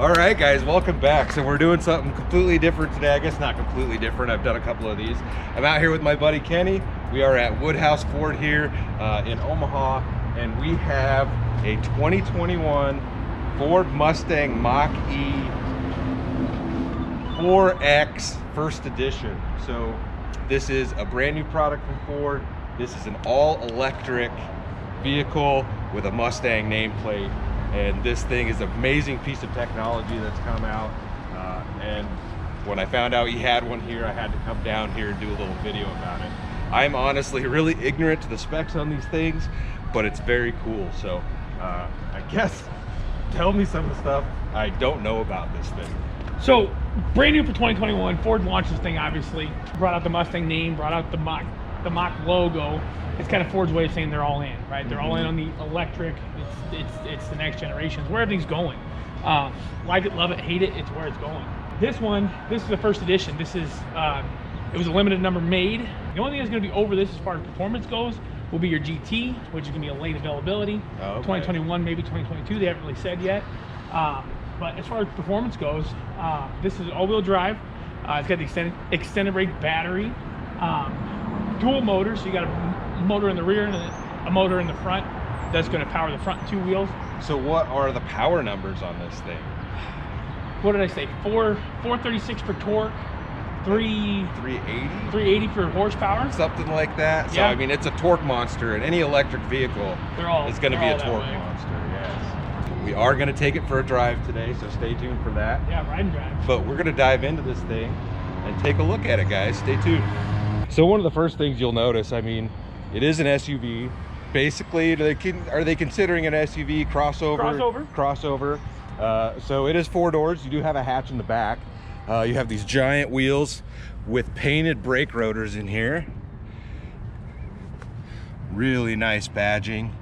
All right, guys, welcome back. So we're doing something completely different today. I guess not completely different. I've done a couple of these. I'm out here with my buddy Kenny. We are at Woodhouse Ford here in Omaha, and we have a 2021 Ford Mustang Mach-E 4X first edition. So this is a brand new product from Ford. This is an all-electric vehicle with a Mustang nameplate. And this thing is an amazing piece of technology that's come out. And when I found out he had one here, I had to come down here and do a little video about it. I'm honestly really ignorant to the specs on these things, but it's very cool. So I guess tell me some of the stuff I don't know about this thing. So brand new for 2021, Ford launched this thing, obviously. Brought out the Mustang name, brought out the Mach logo. It's kind of Ford's way of saying they're all in, right? They're all in on the electric. It's the next generation. It's where everything's going. Like it, love it, hate it, it's where it's going. This is the first edition. This is, it was a limited number made. The only thing that's gonna be over this as far as performance goes will be your GT, which is gonna be a late availability. Oh, okay. 2021, maybe 2022, they haven't really said yet. But as far as performance goes, this is all-wheel drive. It's got the extended range battery, dual motors. So you got a motor in the rear and a motor in the front that's going to power the front two wheels. So what are the power numbers on this thing? What did I say? 436 for torque, 380 for horsepower, something like that. So yeah. I mean, it's a torque monster, and any electric vehicle is going to be a torque monster. Yes. We are going to take it for a drive today, so stay tuned for that. Yeah, ride and drive. But we're going to dive into this thing and take a look at it, guys. Stay tuned. So one of the first things you'll notice, I mean, it is an SUV. Basically, are they considering an SUV crossover? Crossover. So it is 4 doors. You do have a hatch in the back. You have these giant wheels with painted brake rotors in here. Really nice badging.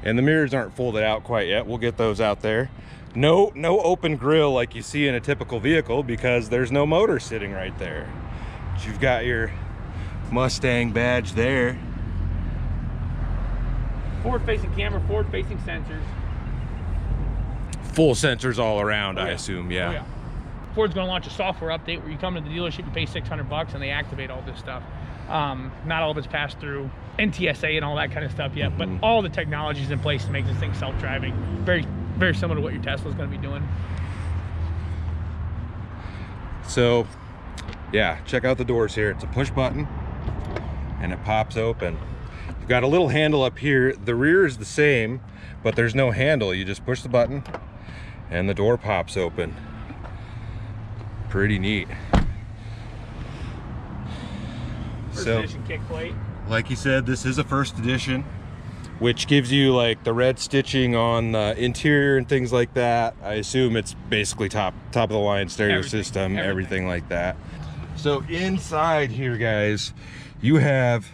And the mirrors aren't folded out quite yet. We'll get those out there. No open grille like you see in a typical vehicle because there's no motor sitting right there. But you've got your Mustang badge there. Forward-facing camera, forward-facing sensors. Full sensors all around, I assume, yeah. Oh, yeah. Ford's going to launch a software update where you come to the dealership, you pay $600 and they activate all this stuff. Not all of it's passed through NTSA and all that kind of stuff yet, but all the technology is in place to make this thing self-driving. Very, very similar to what your Tesla's going to be doing. So, yeah, check out the doors here. It's a push button and it pops open. You've got a little handle up here. The rear is the same, but there's no handle. You just push the button and the door pops open. Pretty neat. First edition kick plate. Like you said, this is a first edition, which gives you like the red stitching on the interior and things like that. I assume it's basically top of the line stereo system, everything like that. So inside here, guys, you have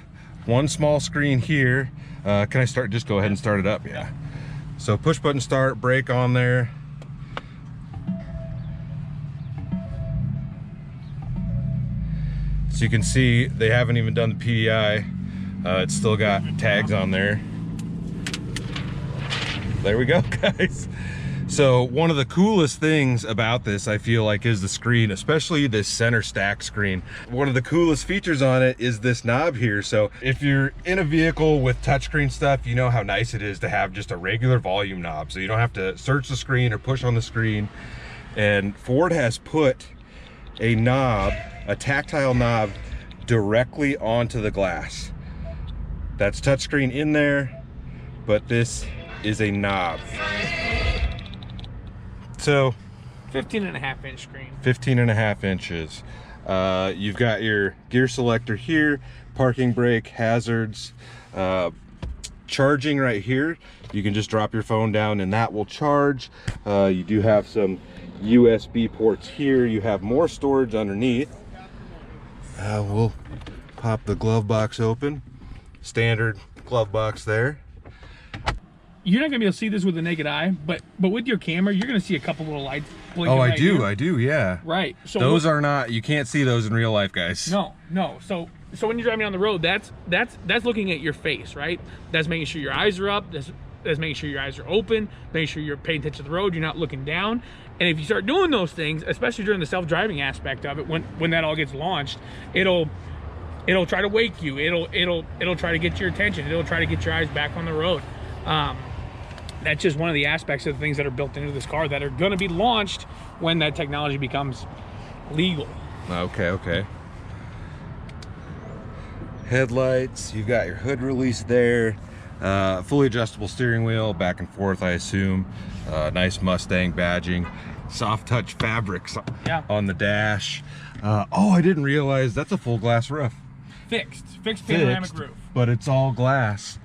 one small screen here. Can I start? Just go ahead and start it up. Yeah. So push button start, brake on there. So you can see they haven't even done the PDI. It's still got tags on there. There we go, guys. So one of the coolest things about this, I feel like, is the screen, especially this center stack screen. One of the coolest features on it is this knob here. So if you're in a vehicle with touchscreen stuff, you know how nice it is to have just a regular volume knob. So you don't have to search the screen or push on the screen. And Ford has put a knob, a tactile knob, directly onto the glass. That's touchscreen in there, but this is a knob. So 15.5 inch screen. 15.5 inches. You've got your gear selector here, parking brake, hazards, charging right here. You can just drop your phone down and that will charge. You do have some USB ports here. You have more storage underneath. We'll pop the glove box open. Standard glove box there. You're not gonna be able to see this with the naked eye, but with your camera, you're gonna see a couple little lights blinking. Oh, I do, yeah. Right. So those are not, you can't see those in real life, guys. No. So when you're driving on the road, that's looking at your face, right? That's making sure your eyes are up. That's That's making sure your eyes are open, making sure you're paying attention to the road, you're not looking down. And if you start doing those things, especially during the self-driving aspect of it, when that all gets launched, it'll try to wake you. It'll try to get your attention. It'll try to get your eyes back on the road. That's just one of the aspects of the things that are built into this car that are going to be launched when that technology becomes legal. Okay. Headlights, you've got your hood release there, fully adjustable steering wheel, back and forth, I assume. Nice Mustang badging, soft touch fabrics on the dash. Oh, I didn't realize that's a full glass roof. Fixed panoramic roof. But it's all glass.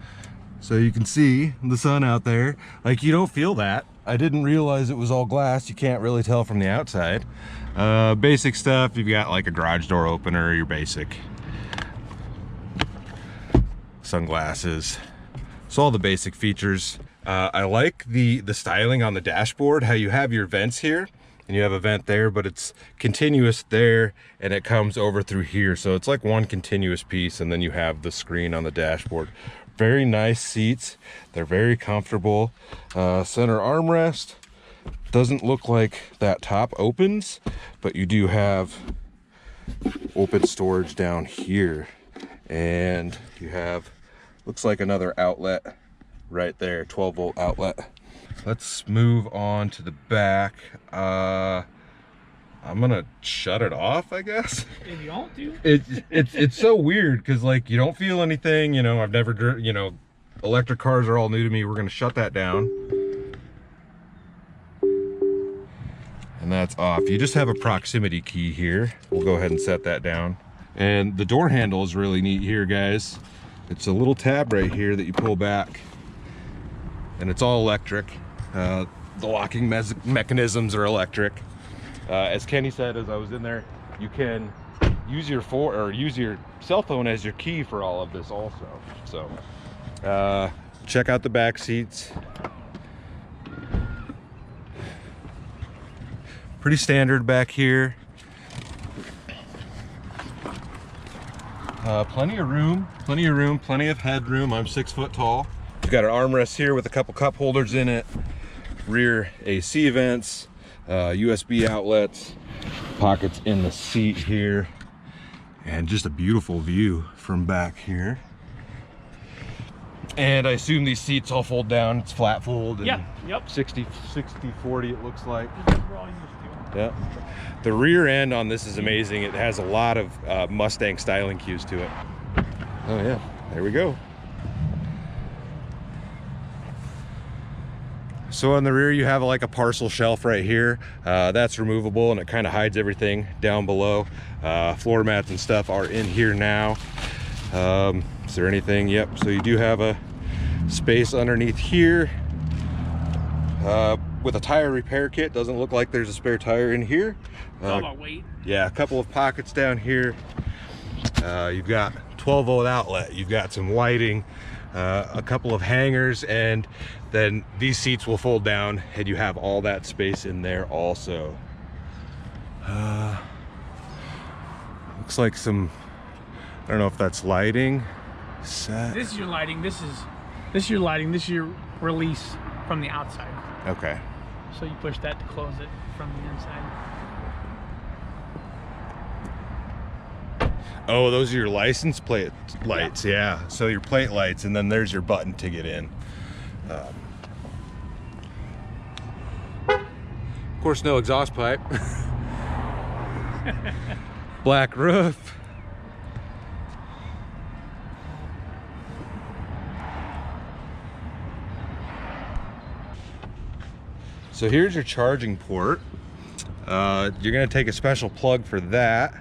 So you can see the sun out there. Like, you don't feel that. I didn't realize it was all glass. You can't really tell from the outside. Basic stuff, you've got like a garage door opener, your basic sunglasses. So all the basic features. I like the styling on the dashboard, how you have your vents here and you have a vent there, but it's continuous there and it comes over through here. So it's like one continuous piece, and then you have the screen on the dashboard. Very nice seats. They're very comfortable. Center armrest. Doesn't look like that top opens, but you do have open storage down here. And you have, looks like another outlet right there, 12-volt outlet. Let's move on to the back. I'm gonna shut it off, I guess. If you want to. It's so weird because, like, you don't feel anything. You know, I've never, you know, electric cars are all new to me. We're gonna shut that down. And that's off. You just have a proximity key here. We'll go ahead and set that down. And the door handle is really neat here, guys. It's a little tab right here that you pull back, and it's all electric. The locking mechanisms are electric. As Kenny said, as I was in there, you can use your cell phone as your key for all of this also. So check out the back seats. Pretty standard back here. Plenty of room, plenty of headroom. I'm 6 foot tall. You've got an armrest here with a couple cup holders in it, rear AC vents, USB outlets, pockets in the seat here, and just a beautiful view from back here. And I assume these seats all fold down. It's flat fold. And yep. 60/40 it looks like. We're all used to. Yeah. The rear end on this is amazing. It has a lot of Mustang styling cues to it. Oh yeah, there we go. So on the rear you have like a parcel shelf right here. That's removable and it kind of hides everything down below. Floor mats and stuff are in here now. Is there anything? Yep, so you do have a space underneath here. With a tire repair kit. Doesn't look like there's a spare tire in here. All about weight. Yeah, a couple of pockets down here. You've got 12-volt outlet. You've got some lighting, a couple of hangers, and then these seats will fold down and you have all that space in there also. Looks like some, I don't know if that's lighting. Set. This is your lighting. This is your lighting. This is your release from the outside. Okay. So you push that to close it from the inside. Oh, those are your license plate lights. Yeah. So your plate lights, and then there's your button to get in. Of course, no exhaust pipe. Black roof. So here's your charging port. You're gonna take a special plug for that.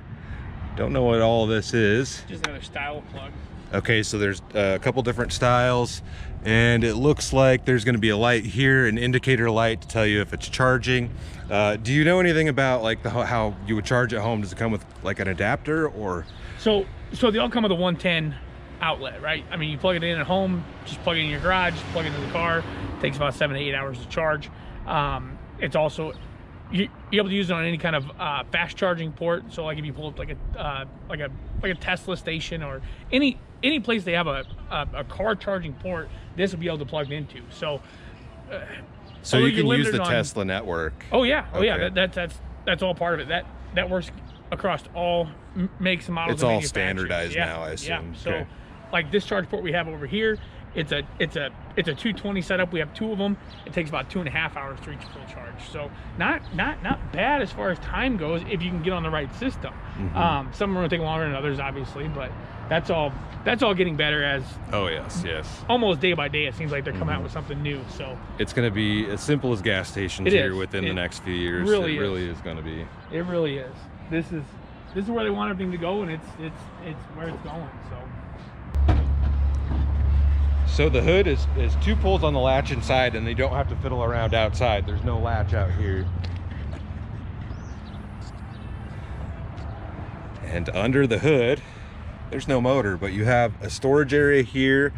Don't know what all this is. Just another style plug. Okay, so there's a couple different styles, and it looks like there's gonna be a light here, an indicator light to tell you if it's charging. Do you know anything about like how you would charge at home? Does it come with like an adapter or? So they all come with a 110 outlet, right? I mean, you plug it in at home, just plug it in your garage, plug it into the car. It takes about 7 to 8 hours to charge. It's also you're able to use it on any kind of fast charging port. So like if you pull up like a Tesla station or any place they have a car charging port, this will be able to plug into. So so you can use the Tesla network. Oh yeah, oh okay. yeah. That's all part of it. That works across all makes and models. It's all standardized now, I assume. Yeah. So like this charge port we have over here, it's a 220 setup. We have 2 of them. It takes about 2.5 hours to reach full charge. So not bad as far as time goes if you can get on the right system. Mm-hmm. Some are going to take longer than others, obviously, but that's all getting better as. Oh yes. Almost day by day, it seems like they're coming out with something new. So it's going to be as simple as gas stations here within the next few years. It really is going to be. It really is. This is where they want everything to go, and it's where it's going. So the hood is 2 pulls on the latch inside, and they don't have to fiddle around outside. There's no latch out here. And under the hood, there's no motor, but you have a storage area here.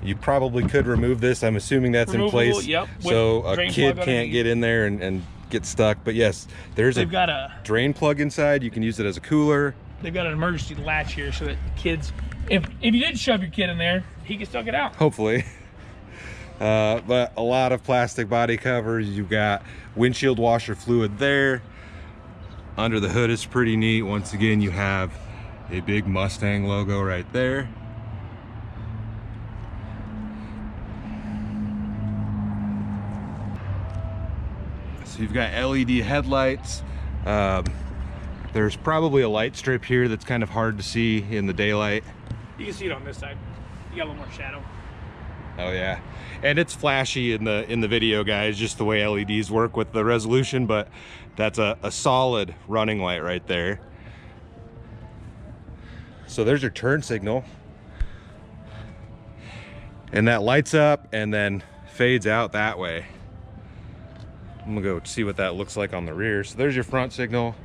You probably could remove this. I'm assuming that's removable, in place. Yep, so a kid can't get in there and get stuck. But yes, they've got a drain plug inside. You can use it as a cooler. They've got an emergency latch here so that kids, if you did shove your kid in there, he can still get out. Hopefully. But a lot of plastic body covers. You've got windshield washer fluid there. Under the hood is pretty neat. Once again, you have a big Mustang logo right there. So you've got LED headlights. There's probably a light strip here that's kind of hard to see in the daylight. You can see it on this side. You got a little more shadow. Oh yeah, and it's flashy in the video, guys, just the way LEDs work with the resolution, but that's a solid running light right there. So there's your turn signal, and that lights up and then fades out that way. I'm gonna go see what that looks like on the rear. So there's your front signal.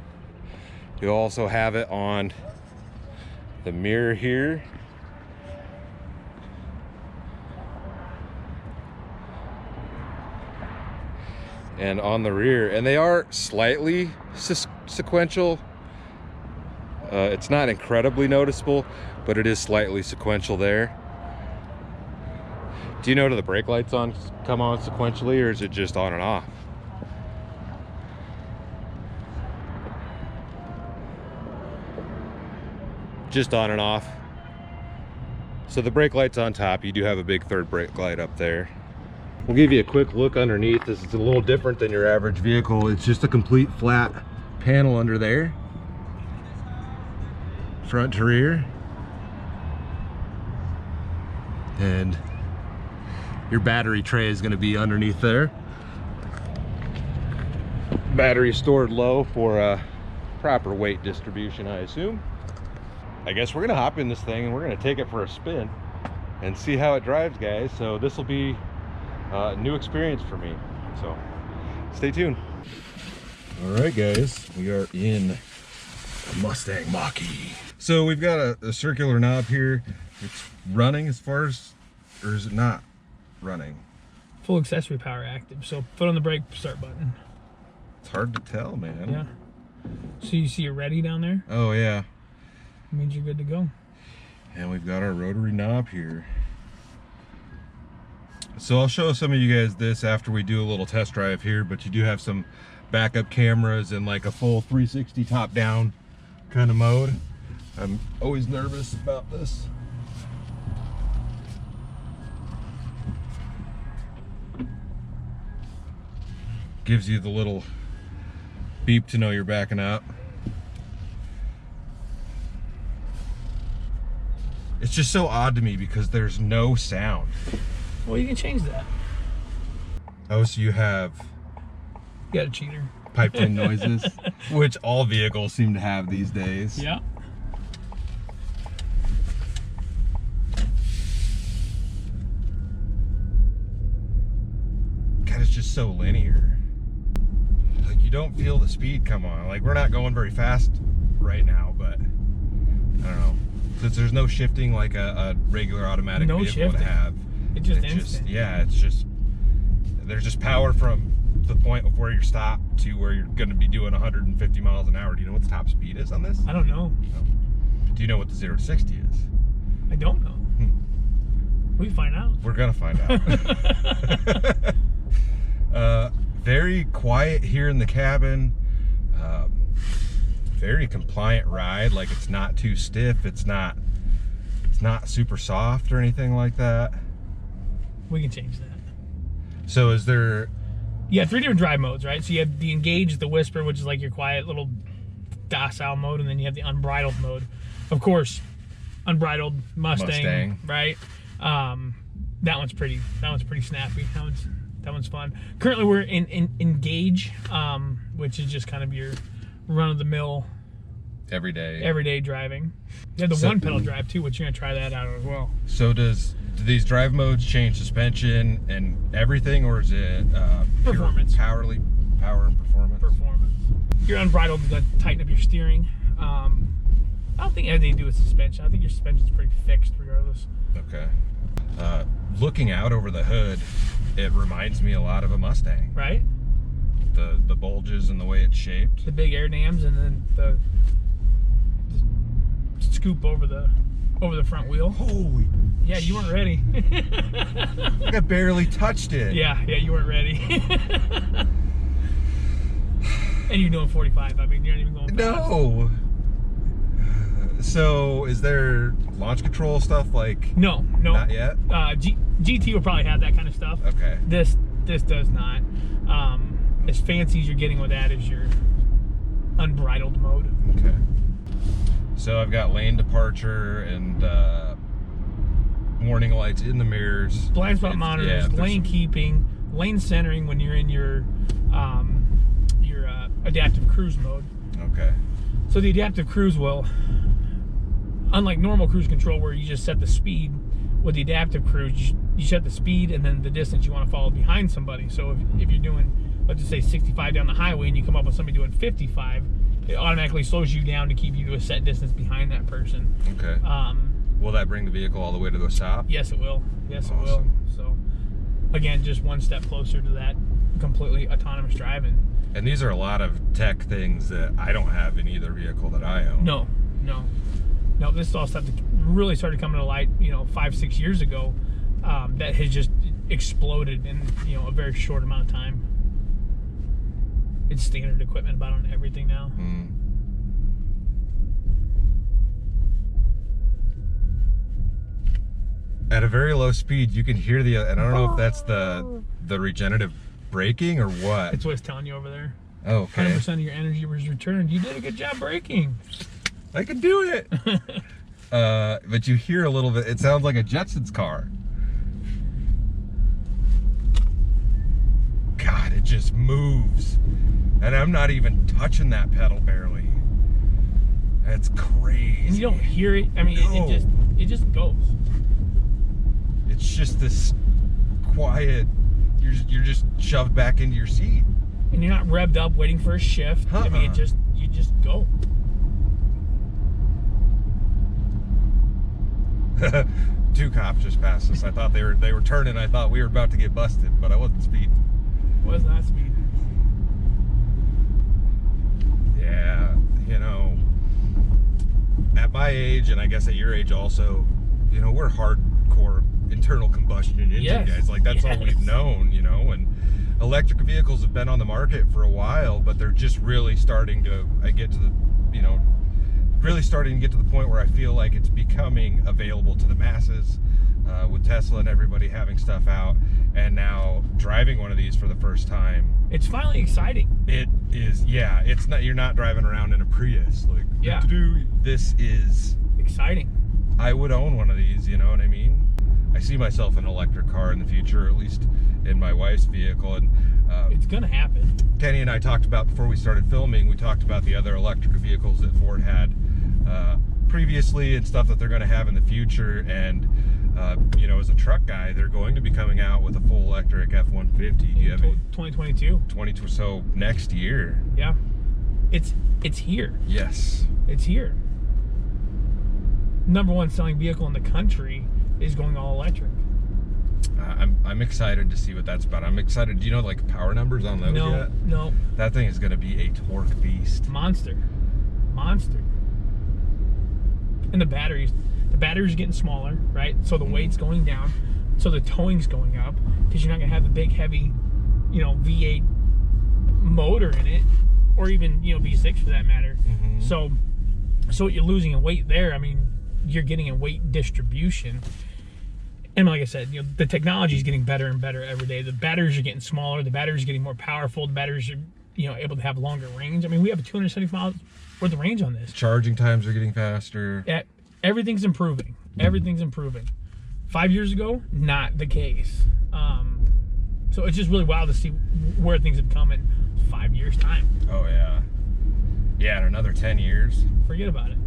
You'll also have it on the mirror here. And on the rear, and they are slightly sequential. It's not incredibly noticeable, but it is slightly sequential there. Do you know, do the brake lights come on sequentially, or is it just on and off? Just on and off. So the brake light's on top. You do have a big third brake light up there. We'll give you a quick look underneath. This is a little different than your average vehicle. It's just a complete flat panel under there, front to rear, and your battery tray is going to be underneath there. Battery stored low for proper weight distribution, I assume. I guess we're gonna hop in this thing and we're gonna take it for a spin and see how it drives, guys. So this will be a new experience for me, so stay tuned. All right, guys, we are in the Mustang Mach-E. So we've got a circular knob here. It's running as far as, or is it not running? Full accessory power active, so foot on the brake, start button. It's hard to tell, man. Yeah. So you see you're ready down there? Oh yeah. Means you're good to go. And we've got our rotary knob here. So I'll show some of you guys this after we do a little test drive here, but you do have some backup cameras and like a full 360 top down kind of mode. I'm always nervous about this. Gives you the little beep to know you're backing up. It's just so odd to me because there's no sound. Well, you can change that. Oh, so you have... You got a cheater. Piped in noises, which all vehicles seem to have these days. Yeah. God, it's just so linear. Like, you don't feel the speed come on. Like, we're not going very fast right now, but I don't know. Since there's no shifting like a regular automatic vehicle would have. It's just instant. Yeah, it's just, there's just power from to the point of where you're stopped to where you're going to be doing 150 miles an hour. Do you know what the top speed is on this? I don't know. No. Do you know what the 0 to 60 is? I don't know. We find out. We're gonna find out. Very quiet here in the cabin. Very compliant ride. Like, it's not too stiff. It's not super soft or anything like that. We can change that. So is there? Yeah, 3 different drive modes, right? So you have the engage, the whisper, which is like your quiet little docile mode, and then you have the unbridled mode. Of course, unbridled Mustang. Right? That one's pretty snappy. That one's fun. Currently we're in engage, which is just kind of your run-of-the-mill everyday driving. You have the one pedal drive too, which you're gonna try that out as well. So do these drive modes change suspension and everything, or is it performance? Power and performance. Your unbridled is gonna tighten up your steering. I don't think it has anything to do with suspension. I think your suspension's pretty fixed regardless. Okay. Looking out over the hood, it reminds me a lot of a Mustang. Right? The bulges and the way it's shaped. The big air dams, and then the scoop over the front wheel. Holy! Yeah, you weren't ready. Like I barely touched it. Yeah, you weren't ready. And you're doing 45. I mean, you're not even going fast. No. So, is there launch control stuff like? No. Not yet. GT will probably have that kind of stuff. Okay. This does not. As fancy as you're getting with that is your unbridled mode. Okay. So I've got lane departure and warning lights in the mirrors. Blind spot monitors, lane keeping, lane centering when you're in your adaptive cruise mode. Okay. So the adaptive cruise will, unlike normal cruise control where you just set the speed, with the adaptive cruise, you set the speed and then the distance you want to follow behind somebody. So if you're doing, let's just say 65 down the highway and you come up with somebody doing 55, it automatically slows you down to keep you to a set distance behind that person. Okay. Will that bring the vehicle all the way to the stop? Yes, it will. Yes, awesome. It will. So, again, just one step closer to that completely autonomous driving. And these are a lot of tech things that I don't have in either vehicle that I own. No. This is all stuff that really started coming to light, 5-6 years ago. That has just exploded in a very short amount of time. It's standard equipment about on everything now. At a very low speed, you can hear and I don't know if that's the regenerative braking or what. It's what it's telling you over there. Oh, okay. 100% of your energy was returned. You did a good job braking. I can do it. But you hear a little bit. It sounds like a Jetsons car. God, it just moves. And I'm not even touching that pedal barely. That's crazy. And you don't hear it. I mean, No. it just goes. It's just this quiet. You're just shoved back into your seat. And you're not revved up waiting for a shift. I mean, you just go. Two cops just passed us. I thought they were turning. I thought we were about to get busted, but I wasn't speeding. Was not speed. Yeah, at my age, and I guess at your age also, we're hardcore internal combustion engine guys. Like, that's all we've known, and electric vehicles have been on the market for a while, but they're just really starting to get to the point where I feel like it's becoming available to the masses, with Tesla and everybody having stuff out, and now driving one of these for the first time. It's finally exciting. It is, yeah. It's not, you're not driving around in a Prius. Like, this is exciting. I would own one of these, you know what I mean? I see myself in an electric car in the future, at least in my wife's vehicle. And it's gonna happen. Kenny and I talked about, before we started filming, we talked about the other electric vehicles that Ford had previously and stuff that they're going to have in the future. And as a truck guy, they're going to be coming out with a full electric F-150. Do you have 2022? 22, so next year. Yeah, it's here. Yes, it's here. Number one selling vehicle in the country is going all electric. I'm excited to see what that's about. I'm excited. Do you know like power numbers on those yet? No. That thing is going to be a torque beast. Monster. And the batteries are getting smaller, right? So the weight's going down. So the towing's going up because you're not going to have the big, heavy, V8 motor in it, or even, V6 for that matter. So what you're losing in weight there, I mean, you're getting in weight distribution. And like I said, the technology is getting better and better every day. The batteries are getting smaller. The batteries are getting more powerful. The batteries are, able to have longer range. I mean, we have a 270 miles worth of range on this. Charging times are getting faster. Yeah, everything's improving. Everything's improving. 5 years ago, not the case. So it's just really wild to see where things have come in 5 years' time. Oh, yeah. Yeah, in another 10 years. Forget about it.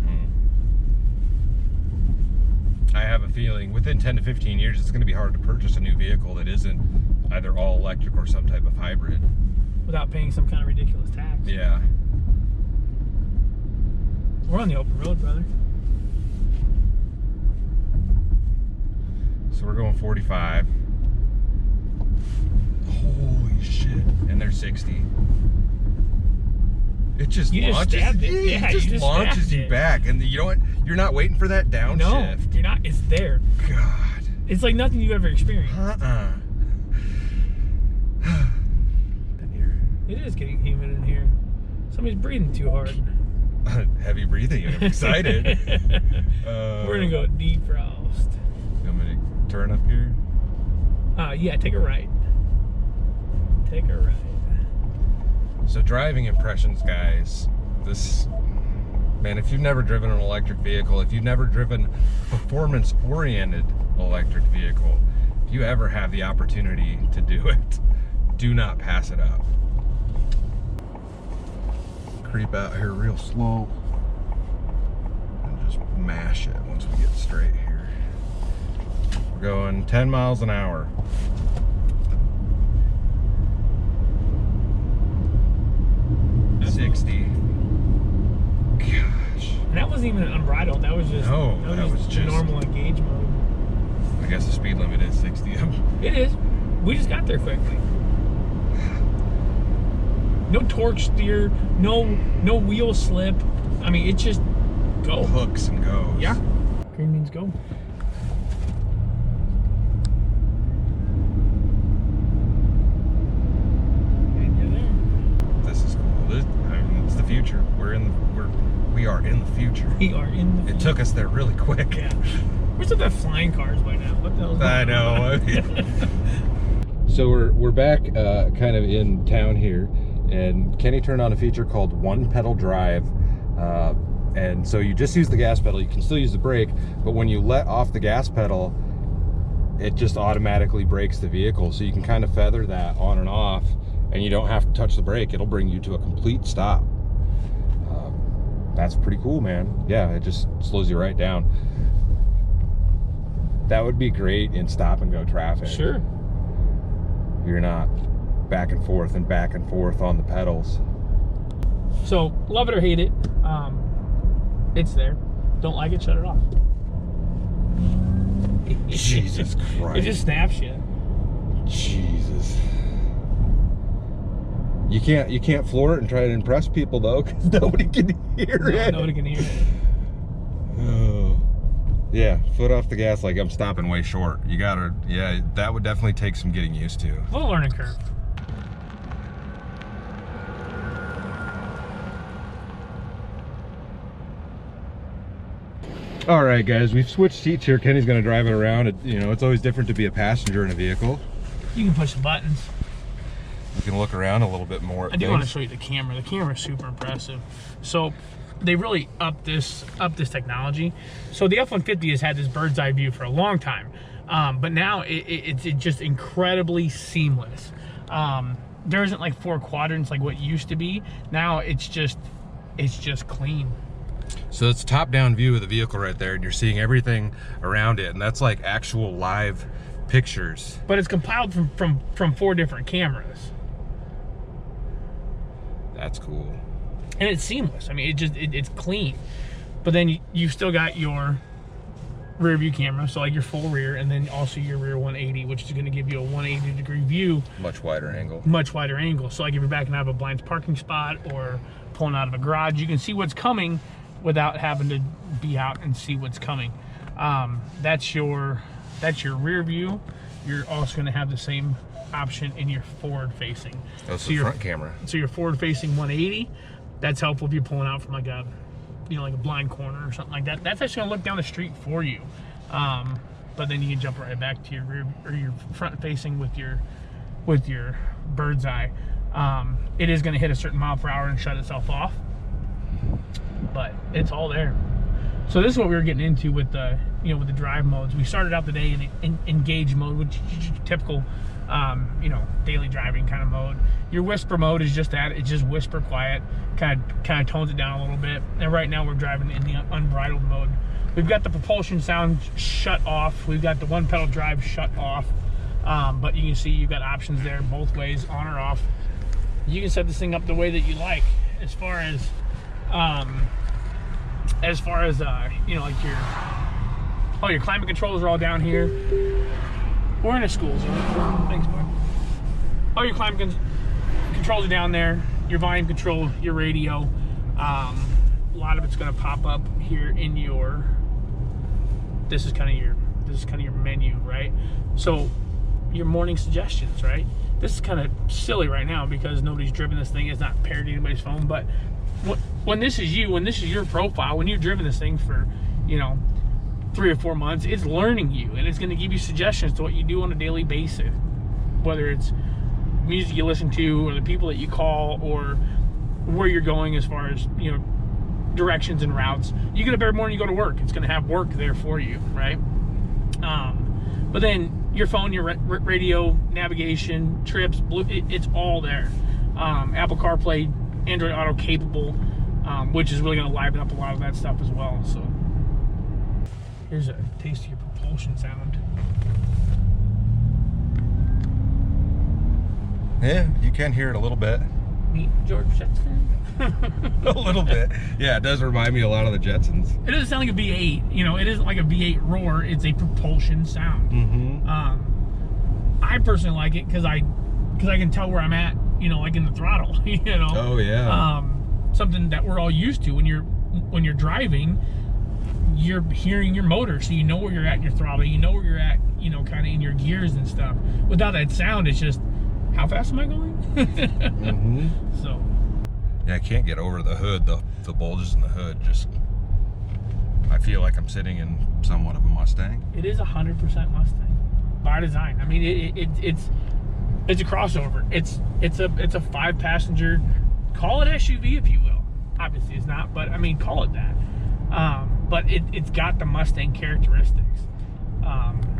I have a feeling within 10 to 15 years, it's going to be hard to purchase a new vehicle that isn't either all electric or some type of hybrid. Without paying some kind of ridiculous tax. Yeah. We're on the open road, brother. So we're going 45. Holy shit. And they're 60. It just launches. Yeah, it just launches you back. And you know what? You're not waiting for that downshift. No, you're not. It's there. God. It's like nothing you've ever experienced. In here. It is getting humid in here. Somebody's breathing too hard. Heavy breathing. I'm excited. We're going to go defrost. You want me to turn up here? Yeah, take a right. Take a right. So driving impressions, guys. Man, if you've never driven an electric vehicle, if you've never driven performance-oriented electric vehicle, if you ever have the opportunity to do it, do not pass it up. Creep out here real slow and just mash it once we get straight here. We're going 10 miles an hour. That's 60. Gosh. And that wasn't even unbridled. That was just that was just normal engage mode. I guess the speed limit is 60. It is. We just got there quickly. No torque steer, no wheel slip. I mean, it just go. Hooks and goes. Yeah. Green means go. And you're there. This is cool. It's the future. We are in the future. We are in the future. It took us there really quick. Yeah. We're still got flying cars by now. What the hell? I know. So we're back kind of in town here, and Kenny turned on a feature called one pedal drive, and so you just use the gas pedal. You can still use the brake, but when you let off the gas pedal, it just automatically brakes the vehicle, so you can kind of feather that on and off, and you don't have to touch the brake. It'll bring you to a complete stop. That's pretty cool, man. Yeah, it just slows you right down. That would be great in stop and go traffic. Sure. You're not back and forth on the pedals. So, love it or hate it, it's there. Don't like it, shut it off. Jesus Christ. It just snaps you. Jesus. You can't floor it and try to impress people though, because nobody can hear it. Nobody can hear it. Oh. Yeah, foot off the gas like I'm stopping way short. You gotta, yeah, that would definitely take some getting used to. A little learning curve. All right, guys, we've switched seats here. Kenny's gonna drive it around. It's always different to be a passenger in a vehicle. You can push the buttons. You can look around a little bit more. I do want to show you the camera. The camera is super impressive. So they really upped this technology. So the F-150 has had this bird's eye view for a long time, but now it's just incredibly seamless. There isn't like 4 quadrants like what used to be. Now it's just clean. So it's a top-down view of the vehicle right there, and you're seeing everything around it, and that's like actual live pictures. But it's compiled from 4 different cameras. That's cool. And it's seamless. I mean, it's clean. But then you still got your rear view camera, so like your full rear, and then also your rear 180, which is going to give you a 180-degree view. Much wider angle. Much wider angle. So like if you're backing out of a blind parking spot or pulling out of a garage, you can see what's coming without having to be out and see what's coming. That's your rear view. You're also going to have the same option in your forward facing. That's the front camera. So your forward facing 180, that's helpful if you're pulling out from like a, you know, like a blind corner or something like that. That's actually going to look down the street for you. But then you can jump right back to your rear or your front facing with your bird's eye. It is going to hit a certain mile per hour and shut itself off, but it's all there. So this is what we were getting into with the, you know, with the drive modes. We started out the day in engage mode, which is typical, you know, daily driving kind of mode. Your whisper mode is just that. It's just whisper quiet, kind of tones it down a little bit. And right now we're driving in the unbridled mode. We've got the propulsion sound shut off. We've got the one pedal drive shut off. But you can see you've got options there both ways, on or off. You can set this thing up the way that you like. As far as you know, like your climate controls are all down here. We're in a school zone. Thanks, bud. All your climate controls are down there. Your volume control, your radio. A lot of it's going to pop up here in your. This is kind of your menu, right? So your morning suggestions, right? This is kind of silly right now because nobody's driven this thing. It's not paired to anybody's phone, but when this is you, when this is your profile, when you've driven this thing for, you know, 3 or 4 months, it's learning you, and it's going to give you suggestions to what you do on a daily basis, whether it's music you listen to or the people that you call or where you're going as far as, you know, directions and routes. You get up every morning, you go to work, it's going to have work there for you, right? But then your phone, your radio, navigation, trips, it's all there. Apple CarPlay, Android Auto capable, which is really going to liven up a lot of that stuff as well. So here's a taste of your propulsion sound. Yeah, you can hear it a little bit. Meet George Jetson. A little bit. Yeah, it does remind me a lot of the Jetsons. It doesn't sound like a V8. You know, it isn't like a V8 roar. It's a propulsion sound. Mm-hmm. I personally like it because I can tell where I'm at. You know, like in the throttle. You know. Oh yeah. Something that we're all used to when you're driving. You're hearing your motor, so you know where you're at in your throttle. You know where you're at. You know, kind of in your gears and stuff. Without that sound, it's just, how fast am I going? Mm-hmm. So. Yeah, I can't get over the hood, the bulges in the hood. Just, I feel like I'm sitting in somewhat of a Mustang. It is 100% Mustang by design. I mean, it's a crossover. It's a 5-passenger, call it SUV if you will. Obviously it's not, but I mean, call it that. But it's got the Mustang characteristics,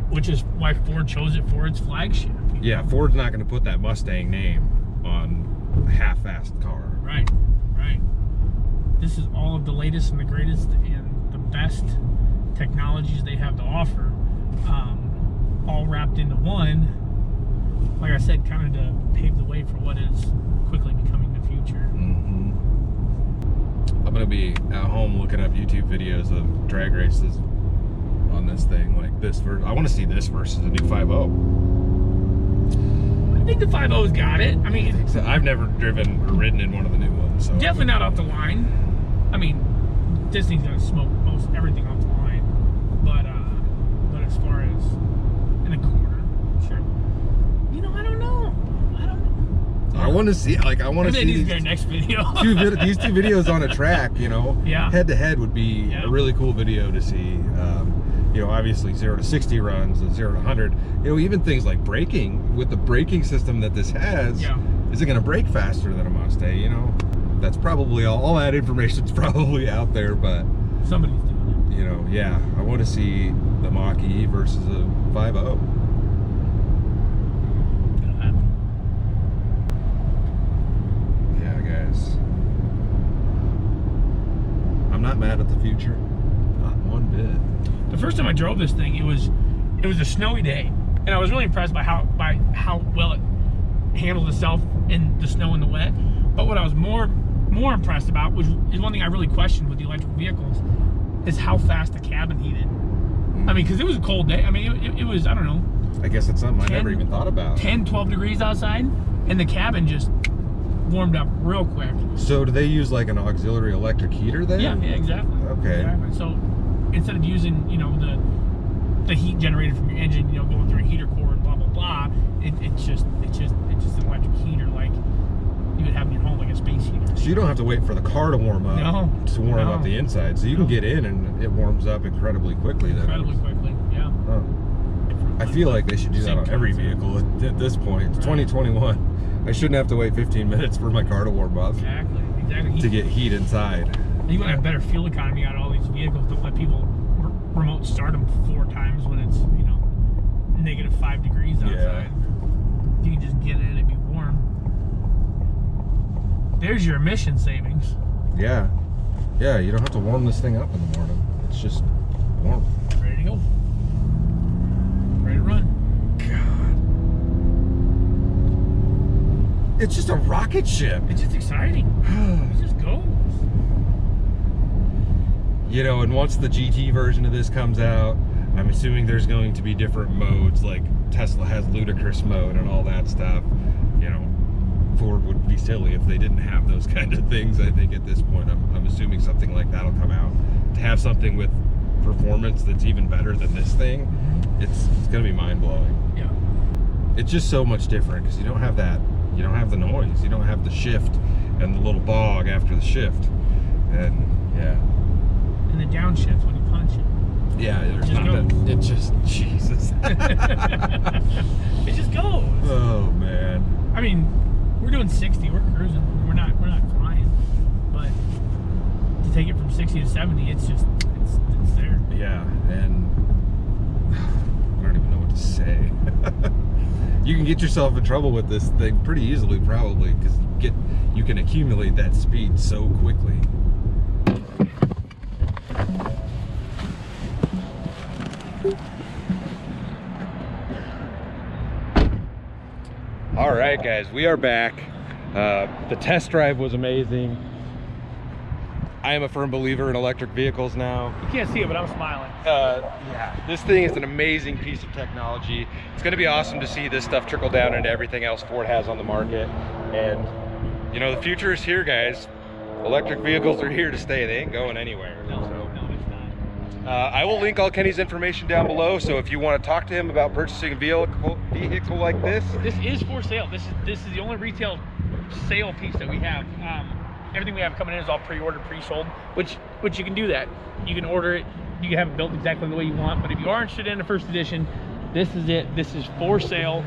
which is why Ford chose it for its flagship. Yeah, Ford's not going to put that Mustang name on a half-assed car. Right, right. This is all of the latest and the greatest and the best technologies they have to offer, all wrapped into one. Like I said, kind of to pave the way for what is quickly becoming the future. Mm-hmm. I'm going to be at home looking up YouTube videos of drag races on this thing, like this. I want to see this versus a new 5.0. I think the 5.0's got it. I mean, so I've never driven or ridden in one of the new ones. So definitely not off the line. I mean, this thing's gonna smoke most everything off the line. But as far as in a quarter, sure. You know, I don't know. I want to see, like, I want to see these next video. these two videos on a track. You know, yeah. Head to head would be a really cool video to see. You know, obviously 0 to 60 runs and 0 to 100. You know, even things like braking, with the braking system that this has, is it going to brake faster than a Mustang? You know, that's probably all that information's probably out there, but somebody's doing it. You know, yeah, I want to see the Mach-E versus a 5.0. Yeah, guys, I'm not mad at the future, not one bit. The first time I drove this thing, it was a snowy day, and I was really impressed by how well it handled itself in the snow and the wet. But what I was more impressed about is one thing I really questioned with the electric vehicles is how fast the cabin heated. I mean, because it was a cold day. I mean, it was, I don't know. I guess it's something I never even thought about. 10, 12 degrees outside, and the cabin just warmed up real quick. So do they use like an auxiliary electric heater then? Yeah, exactly. Okay. Exactly. So instead of using, you know, the heat generated from your engine, you know, going through a heater core and blah blah blah, it's just an electric heater like you would have in your home, like a space heater. So you don't have to wait for the car to warm up to warm up the inside. So you can get in and it warms up incredibly quickly then. Incredibly quickly, yeah. Huh. I feel like they should do that on every vehicle at this point. It's 2021. I shouldn't have to wait 15 minutes for my car to warm up. Exactly. To get heat inside. You want to have better fuel economy out of all these vehicles. Don't let people remote start them 4 times when it's, you know, -5 degrees outside. Yeah. You can just get in and be warm. There's your emission savings. Yeah. Yeah, you don't have to warm this thing up in the morning. It's just warm. Ready to go. Ready to run. God. It's just a rocket ship. It's just exciting. It just goes. You know, and once the GT version of this comes out, I'm assuming there's going to be different modes, like Tesla has ludicrous mode and all that stuff. You know, Ford would be silly if they didn't have those kind of things. I think at this point, I'm assuming something like that'll come out. To have something with performance that's even better than this thing, it's gonna be mind-blowing. Yeah. It's just so much different because you don't have that, you don't have the noise, you don't have the shift and the little bog after the shift, and yeah. And the downshift when you punch it. Yeah, there's not that. It just, Jesus. It just goes. Oh man. I mean, we're doing 60. We're cruising. We're not flying. But to take it from 60 to 70, it's just it's there. Yeah, and I don't even know what to say. You can get yourself in trouble with this thing pretty easily, probably, because you can accumulate that speed so quickly. All right, guys, we are back. The test drive was amazing. I am a firm believer in electric vehicles now. You can't see it, but I'm smiling. Yeah, this thing is an amazing piece of technology. It's going to be awesome to see this stuff trickle down into everything else Ford has on the market. And, you know, the future is here, guys. Electric vehicles are here to stay. They ain't going anywhere. No, it's not. I will link all Kenny's information down below, so if you want to talk to him about purchasing a vehicle like this. This is for sale. This is the only retail sale piece that we have. Everything we have coming in is all pre-ordered, pre-sold, which you can do that. You can order it, you can have it built exactly the way you want, but if you are interested in the first edition, this is it. This is for sale,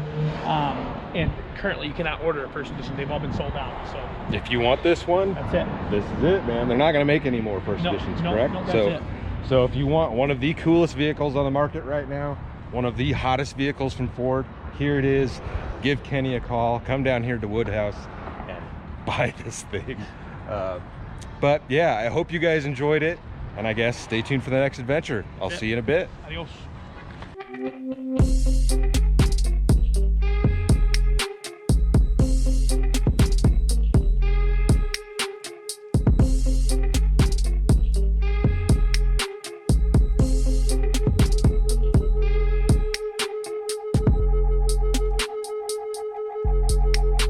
and currently you cannot order a first edition. They've all been sold out. So if you want this one, that's it. This is it, man. They're not going to make any more first editions, correct? No, that's it. So if you want one of the coolest vehicles on the market right now, one of the hottest vehicles from Ford, here it is. Give Kenny a call. Come down here to Woodhouse and buy this thing. But yeah, I hope you guys enjoyed it, and I guess stay tuned for the next adventure. I'll see you in a bit. Adios.